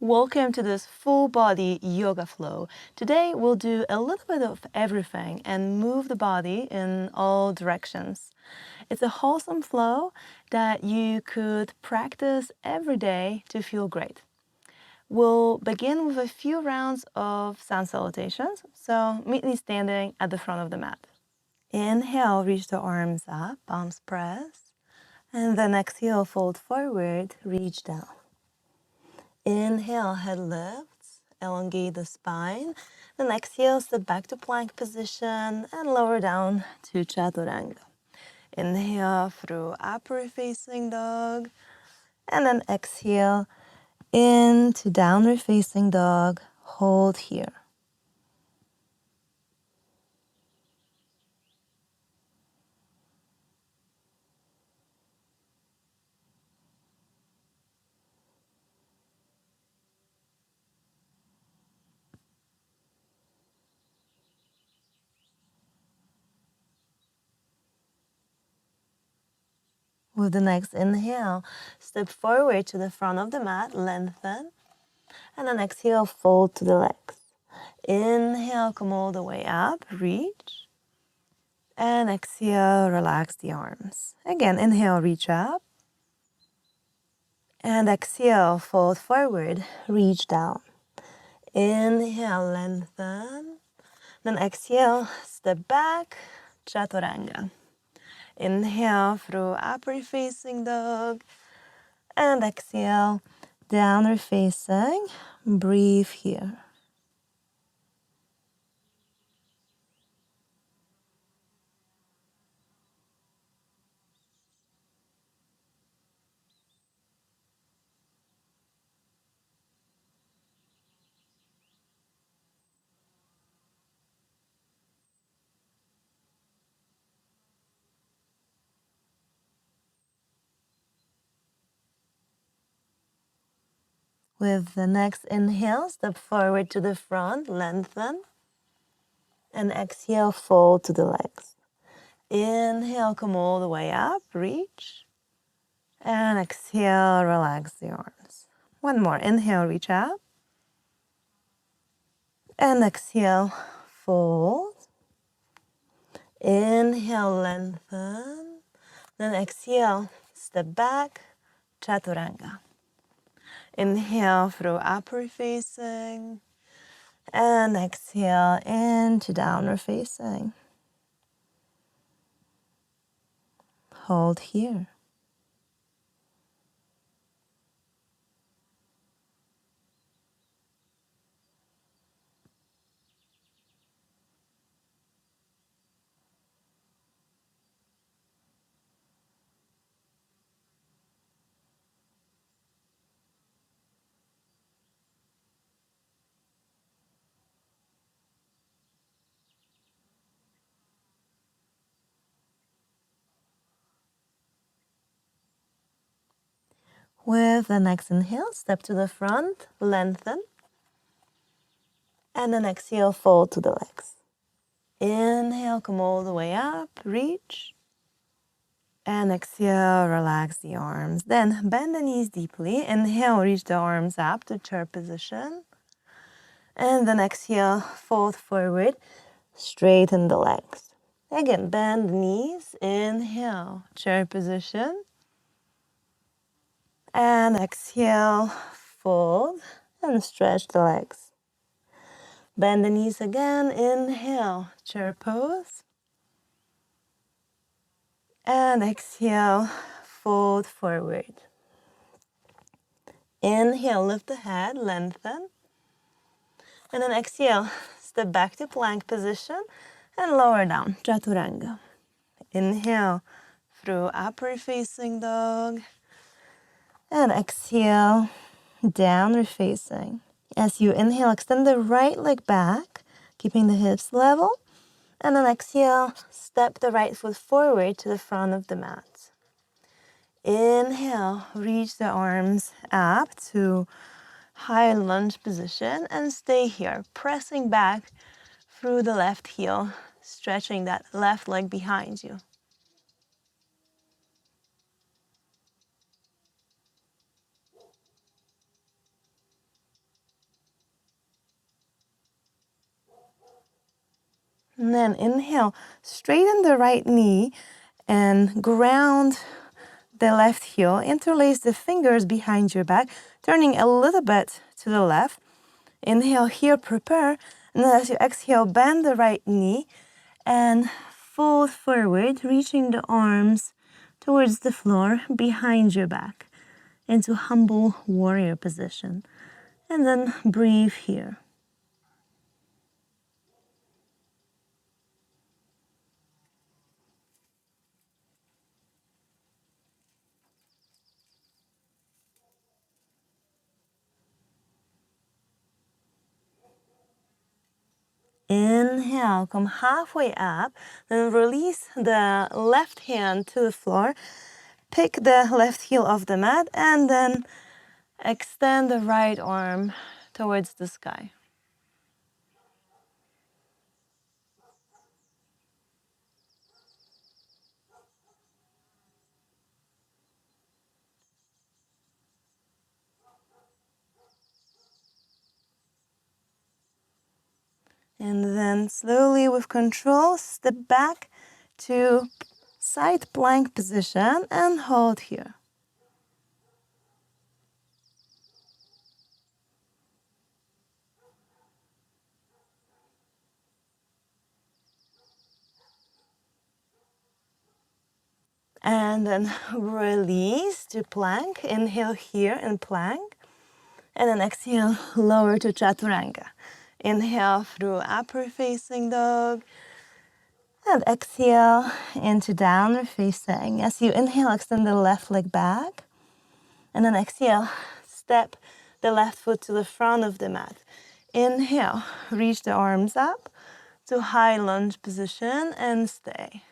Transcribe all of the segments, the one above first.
Welcome to this full body yoga flow. Today we'll do a little bit of everything and move the body in all directions. It's a wholesome flow that you could practice every day to feel great. We'll begin with a few rounds of sun salutations, so meet me standing at the front of the mat. Inhale, reach the arms up, palms press, and then exhale, fold forward, reach down. Inhale, head lifts, elongate the spine. Then exhale, step back to plank position and lower down to chaturanga. Inhale through upward facing dog. And then exhale into downward facing dog. Hold here. With the next inhale, step forward to the front of the mat, lengthen. And then exhale, fold to the legs. Inhale, come all the way up, reach. And exhale, relax the arms. Again, inhale, reach up. And exhale, fold forward, reach down. Inhale, lengthen. Then exhale, step back, chaturanga. Inhale through upward facing dog. And exhale, downward facing. Breathe here. With the next inhale, step forward to the front, lengthen. And exhale, fold to the legs. Inhale, come all the way up, reach. And exhale, relax the arms. One more. Inhale, reach up. And exhale, fold. Inhale, lengthen. Then exhale, step back, chaturanga. Inhale through upward facing. And exhale into downward facing. Hold here. With the next inhale, step to the front, lengthen. And then exhale, fold to the legs. Inhale, come all the way up, reach. And exhale, relax the arms. Then bend the knees deeply. Inhale, reach the arms up to chair position. And then exhale, fold forward, straighten the legs. Again, bend the knees. Inhale, chair position. And exhale, fold and stretch the legs. Bend the knees again. Inhale, chair pose. And exhale, fold forward. Inhale, lift the head, lengthen. And then exhale, step back to plank position and lower down, chaturanga. Inhale through upward facing dog. And exhale, downward facing. As you inhale, extend the right leg back, keeping the hips level. And then exhale, step the right foot forward to the front of the mat. Inhale, reach the arms up to high lunge position and stay here, pressing back through the left heel, stretching that left leg behind you. And then inhale, straighten the right knee and ground the left heel. Interlace the fingers behind your back, turning a little bit to the left. Inhale here, prepare. And then as you exhale, bend the right knee and fold forward, reaching the arms towards the floor behind your back into humble warrior position. And then breathe here. Inhale, come halfway up, then release the left hand to the floor. Pick the left heel off the mat and then extend the right arm towards the sky. And then slowly with control, step back to side plank position and hold here. And then release to plank. Inhale here in plank. And then exhale, lower to chaturanga. Inhale through upper facing dog. And exhale into downward facing. As you inhale, extend the left leg back. And then exhale, step the left foot to the front of the mat. Inhale, reach the arms up to high lunge position and stay.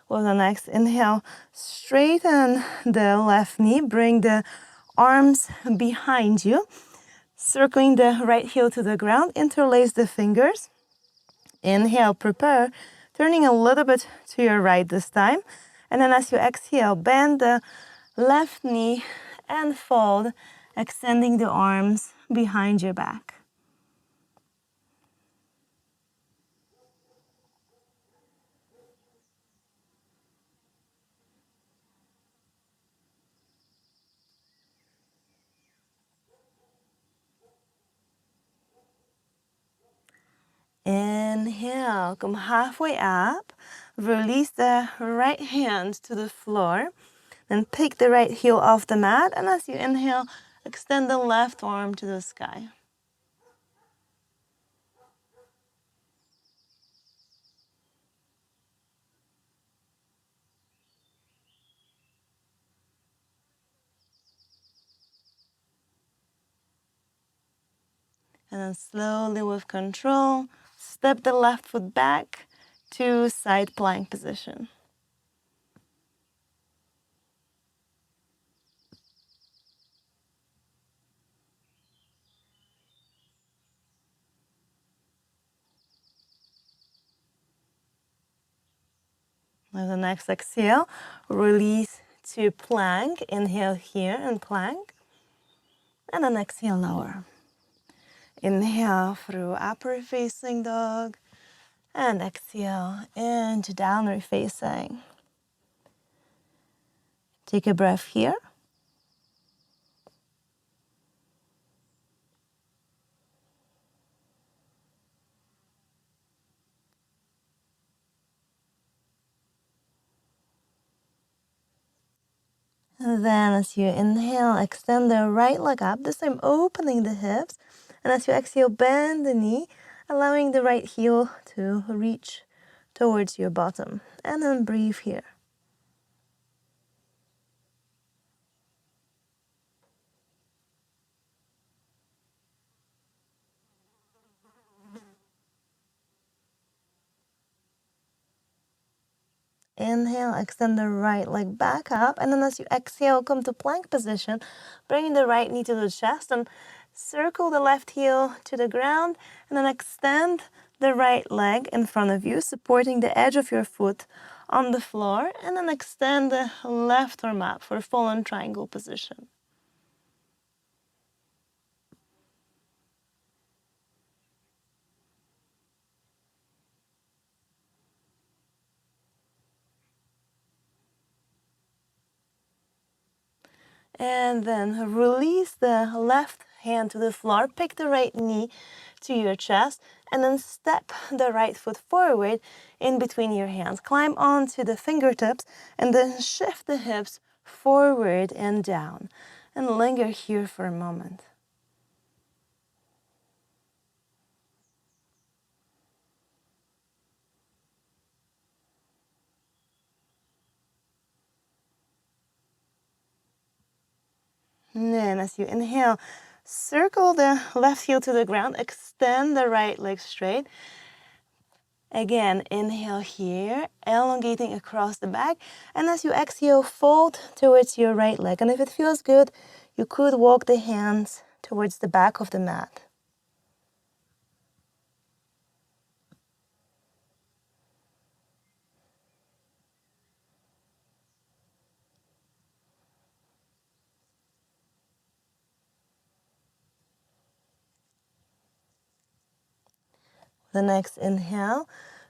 With the next inhale, straighten the left knee, bring the arms behind you, circling the right heel to the ground, interlace the fingers. Inhale, prepare, turning a little bit to your right this time. And then as you exhale, bend the left knee and fold, extending the arms behind your back. Inhale, come halfway up, release the right hand to the floor, then pick the right heel off the mat, and as you inhale, extend the left arm to the sky. And then slowly with control, step the left foot back to side plank position. With the next exhale, release to plank. Inhale here and plank. And then exhale, lower. Inhale through upper facing dog. And exhale into downward facing. Take a breath here. And then as you inhale, extend the right leg up, this time opening the hips. And as you exhale, bend the knee, allowing the right heel to reach towards your bottom. And then breathe here. Inhale, extend the right leg back up. And then as you exhale, come to plank position, bringing the right knee to the chest and circle the left heel to the ground. And then extend the right leg in front of you, supporting the edge of your foot on the floor, and then extend the left arm up for fallen triangle position. And then release the left hand to the floor, pick the right knee to your chest, and then step the right foot forward in between your hands. Climb onto the fingertips and then shift the hips forward and down. And linger here for a moment. And then as you inhale, circle the left heel to the ground, extend the right leg straight. Again, inhale here, elongating across the back. And as you exhale, fold towards your right leg. And if it feels good, you could walk the hands towards the back of the mat. The next inhale,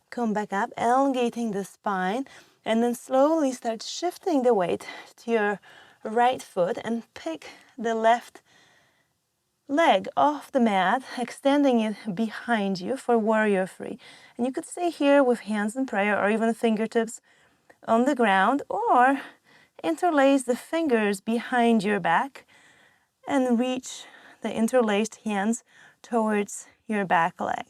come back up, elongating the spine, and then slowly start shifting the weight to your right foot and pick the left leg off the mat, extending it behind you for warrior three. And you could stay here with hands in prayer or even fingertips on the ground, or interlace the fingers behind your back and reach the interlaced hands towards your back leg.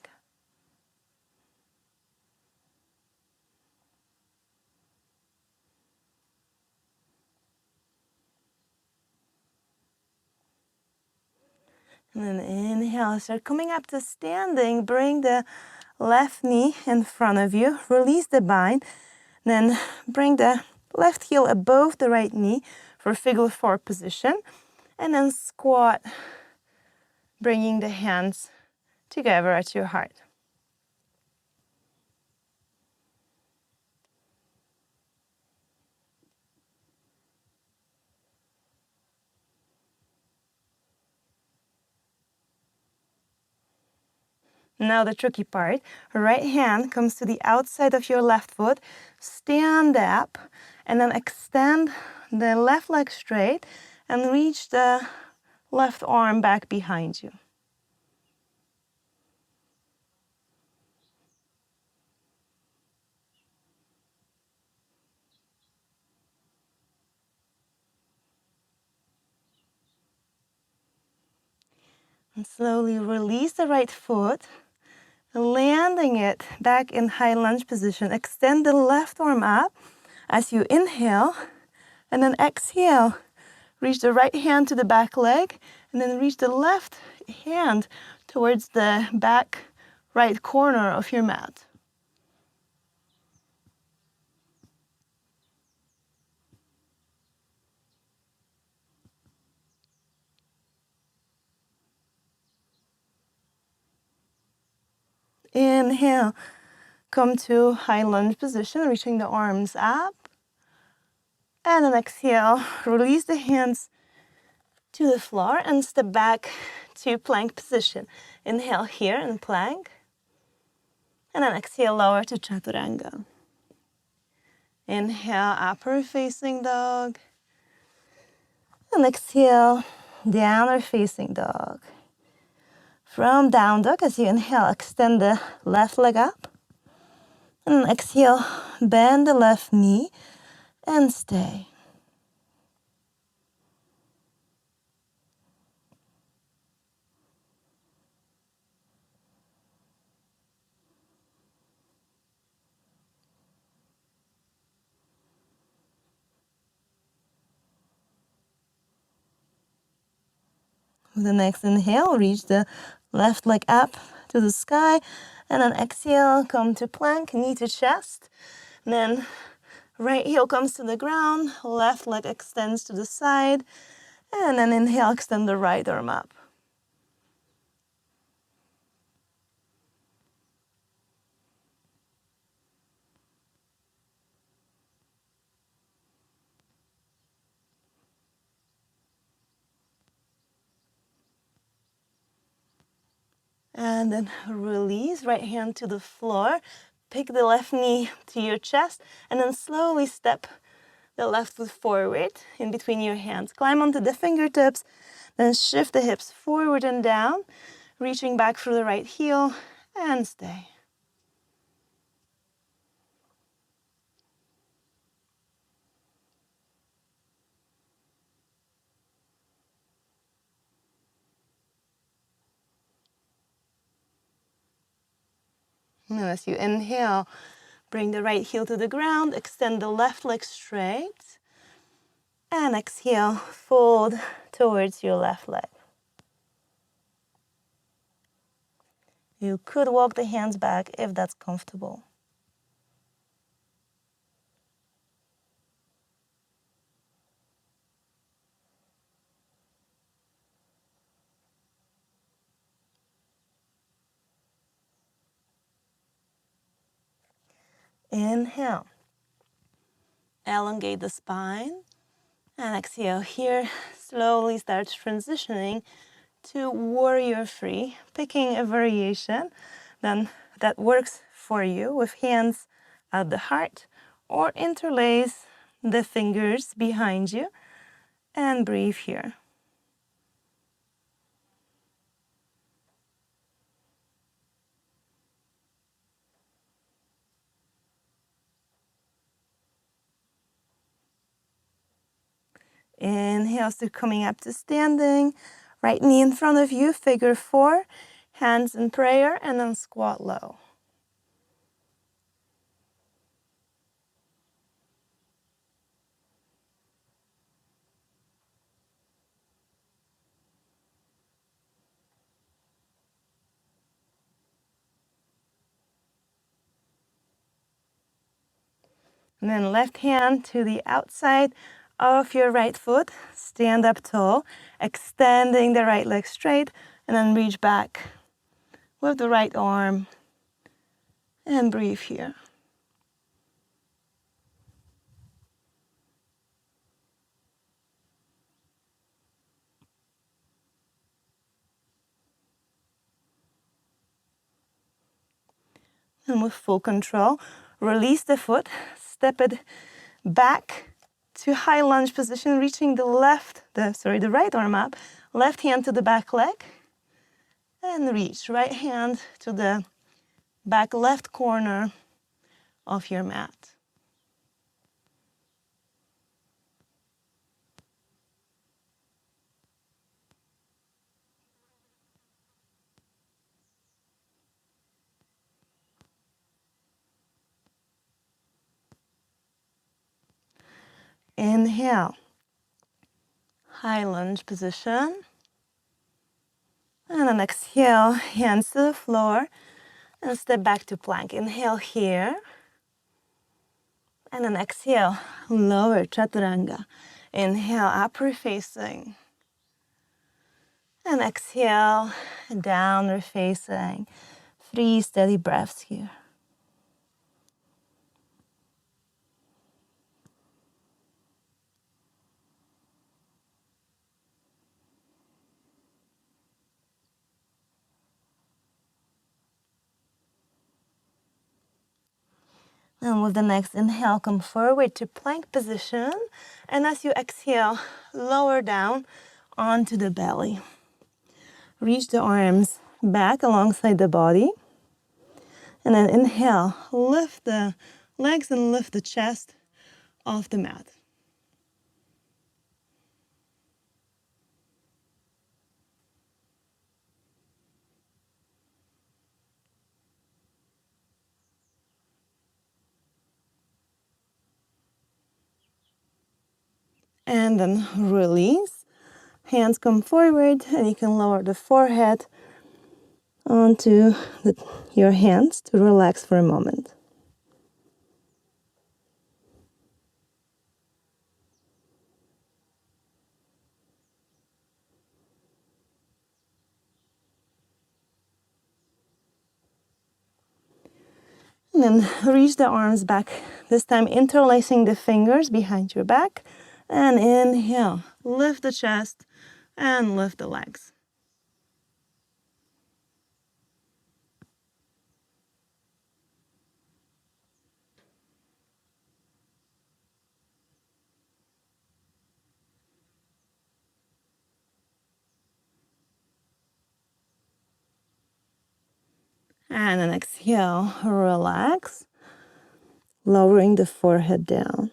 And then inhale, start coming up to standing. Bring the left knee in front of you. Release the bind. Then bring the left heel above the right knee for figure four position. And then squat, bringing the hands together at your heart. Now the tricky part, right hand comes to the outside of your left foot, stand up, and then extend the left leg straight and reach the left arm back behind you. And slowly release the right foot, landing it back in high lunge position. Extend the left arm up as you inhale, and then exhale. Reach the right hand to the back leg, and then reach the left hand towards the back right corner of your mat. Inhale, come to high lunge position, reaching the arms up. And then exhale, release the hands to the floor and step back to plank position. Inhale here in plank. And then exhale, lower to chaturanga. Inhale, upward facing dog. And exhale, downward facing dog. From down dog, as you inhale, extend the left leg up. And exhale, bend the left knee and stay. With the next inhale, reach the left leg up to the sky. And then exhale, come to plank, knee to chest. And then right heel comes to the ground, left leg extends to the side. And then inhale, extend the right arm up. And then release, right hand to the floor. Pick the left knee to your chest, and then slowly step the left foot forward in between your hands. Climb onto the fingertips, then shift the hips forward and down, reaching back through the right heel, and stay. And as you inhale, bring the right heel to the ground, extend the left leg straight, and exhale, fold towards your left leg. You could walk the hands back if that's comfortable. Inhale, elongate the spine, and exhale here, slowly start transitioning to warrior three, picking a variation then that works for you with hands at the heart, or interlace the fingers behind you and breathe here. Inhale, so coming up to standing, right knee in front of you, figure four, hands in prayer, and then squat low. And then left hand to the outside of your right foot, stand up tall, extending the right leg straight, and then reach back with the right arm and breathe here. And with full control, release the foot, step it back to high lunge position, reaching the right arm up, left hand to the back leg, and reach right hand to the back left corner of your mat. Inhale, high lunge position. And then exhale, hands to the floor, and step back to plank. Inhale here. And then exhale, lower chaturanga. Inhale, upward facing. And exhale, downward facing. 3 steady breaths here. And with the next inhale, come forward to plank position. And as you exhale, lower down onto the belly. Reach the arms back alongside the body. And then inhale, lift the legs and lift the chest off the mat. And then release. Hands come forward, and you can lower the forehead onto your hands to relax for a moment. And then reach the arms back, this time interlacing the fingers behind your back. And inhale, lift the chest and lift the legs. And then exhale, relax, lowering the forehead down.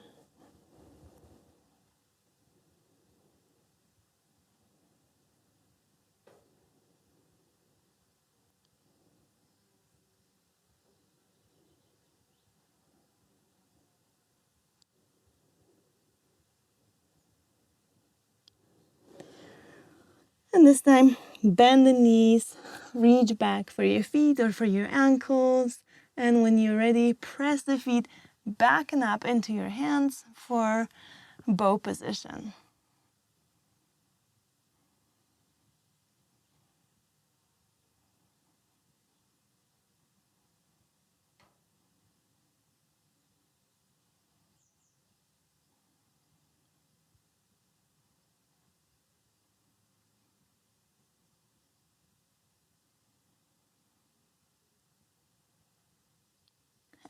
And this time, bend the knees, reach back for your feet or for your ankles. And when you're ready, press the feet back and up into your hands for bow position.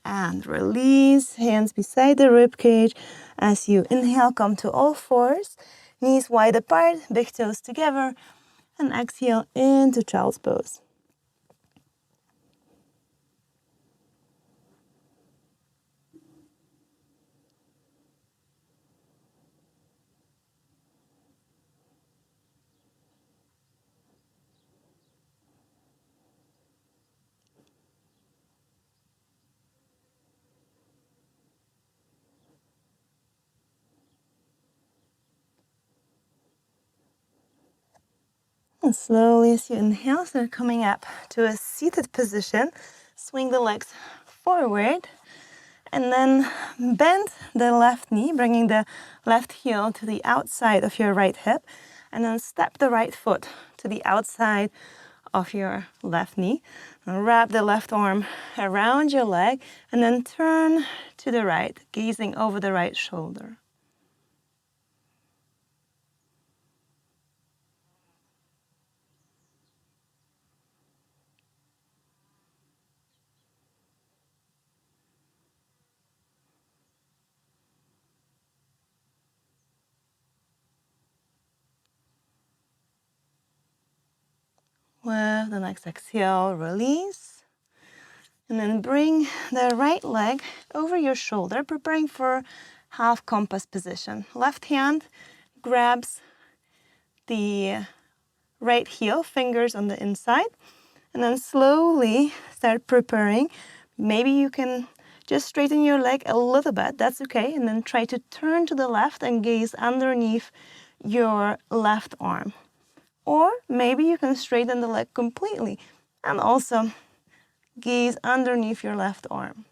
And release, hands beside the rib cage. As you inhale, come to all fours, knees wide apart, big toes together, and exhale into child's pose. And slowly as you inhale, start coming up to a seated position. Swing the legs forward and then bend the left knee, bringing the left heel to the outside of your right hip. And then step the right foot to the outside of your left knee. And wrap the left arm around your leg and then turn to the right, gazing over the right shoulder. With the next exhale, release. And then bring the right leg over your shoulder, preparing for half compass position. Left hand grabs the right heel, fingers on the inside, and then slowly start preparing. Maybe you can just straighten your leg a little bit, that's okay, and then try to turn to the left and gaze underneath your left arm. Or maybe you can straighten the leg completely and also gaze underneath your left arm.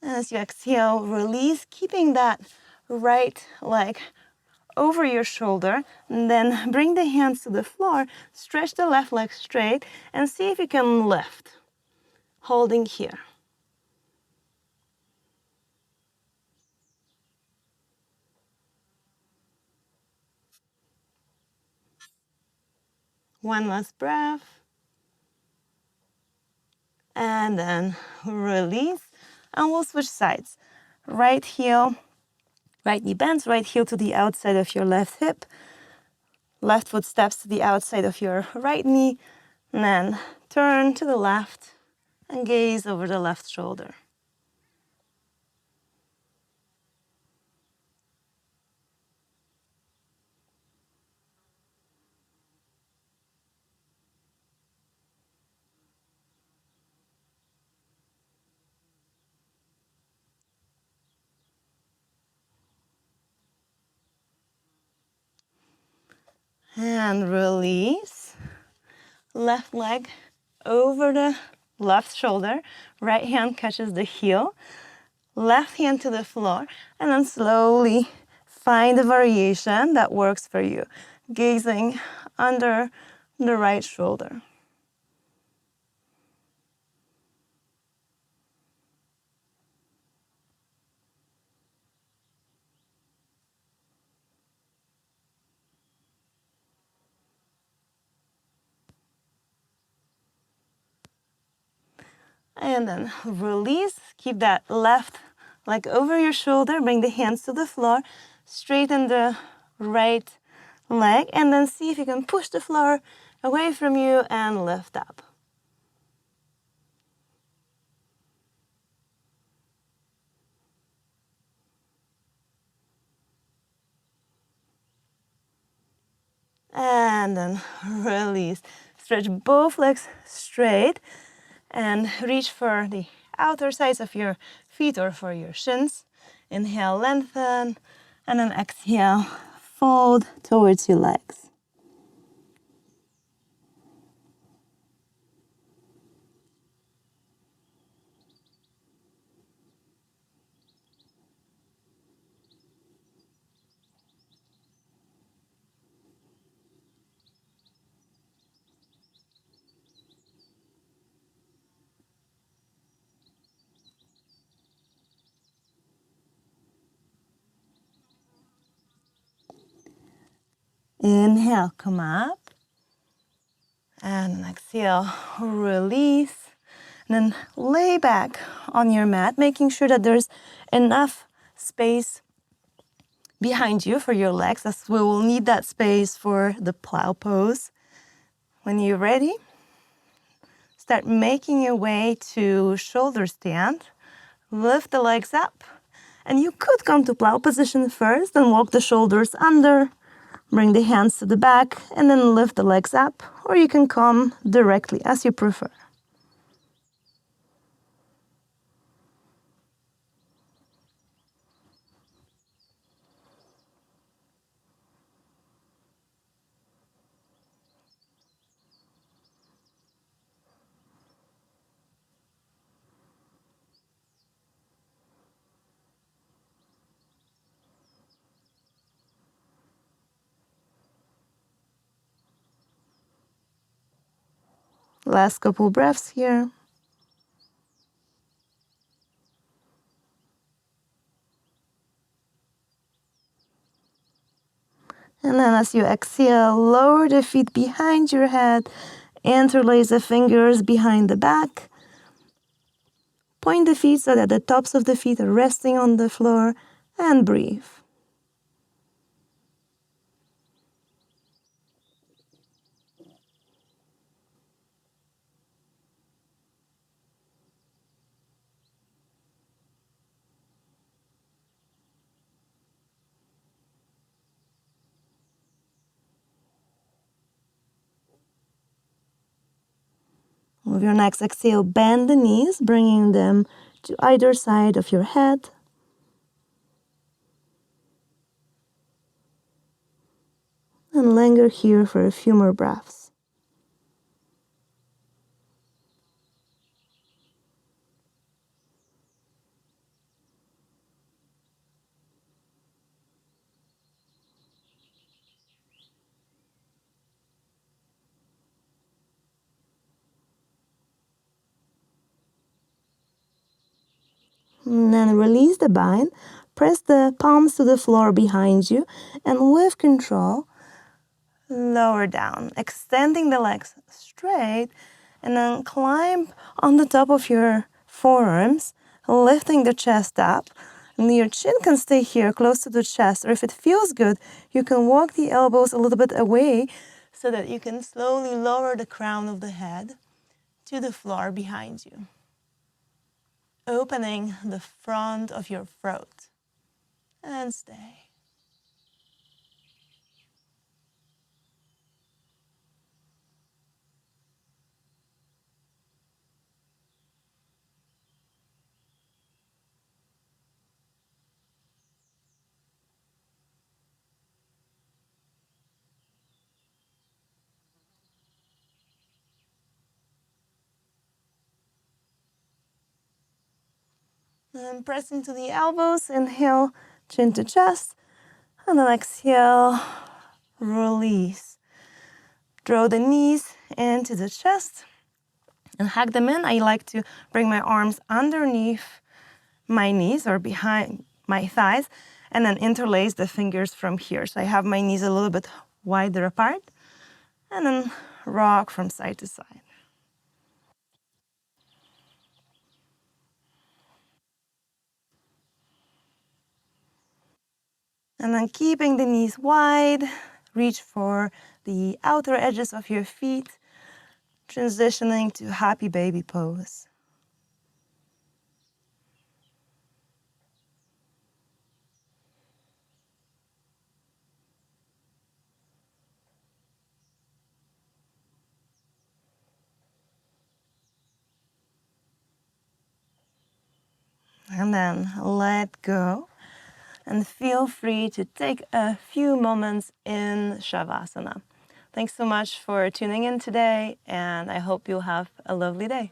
And as you exhale, release, keeping that right leg over your shoulder. And then bring the hands to the floor, stretch the left leg straight, and see if you can lift, holding here. One last breath. And then release. And we'll switch sides. Right heel, right knee bends, right heel to the outside of your left hip. Left foot steps to the outside of your right knee. And then turn to the left and gaze over the left shoulder. And release. Left leg over the left shoulder. Right hand catches the heel. Left hand to the floor. And then slowly find a variation that works for you. Gazing under the right shoulder. And then release. Keep that left leg over your shoulder. Bring the hands to the floor. Straighten the right leg. And then see if you can push the floor away from you and lift up. And then release. Stretch both legs straight and reach for the outer sides of your feet or for your shins. Inhale, lengthen, and then exhale, fold towards your legs. Inhale, come up. And exhale, release. And then lay back on your mat, making sure that there's enough space behind you for your legs, as we will need that space for the plow pose. When you're ready, start making your way to shoulder stand. Lift the legs up. And you could come to plow position first and walk the shoulders under. Bring the hands to the back and then lift the legs up. Or you can come directly as you prefer. Last couple breaths here. And then as you exhale, lower the feet behind your head, interlace the fingers behind the back. Point the feet so that the tops of the feet are resting on the floor, and breathe. With your next exhale, bend the knees, bringing them to either side of your head. And linger here for a few more breaths. And then release the bind. Press the palms to the floor behind you. And with control, lower down, extending the legs straight, and then climb on the top of your forearms, lifting the chest up. And your chin can stay here close to the chest, or if it feels good, you can walk the elbows a little bit away so that you can slowly lower the crown of the head to the floor behind you, opening the front of your throat. And stay. And press into the elbows, inhale, chin to chest, and then exhale, release. Draw the knees into the chest and hug them in. I like to bring my arms underneath my knees or behind my thighs and then interlace the fingers from here. So I have my knees a little bit wider apart and then rock from side to side. And then keeping the knees wide, reach for the outer edges of your feet, transitioning to happy baby pose. And then let go. And feel free to take a few moments in Shavasana. Thanks so much for tuning in today, and I hope you'll have a lovely day.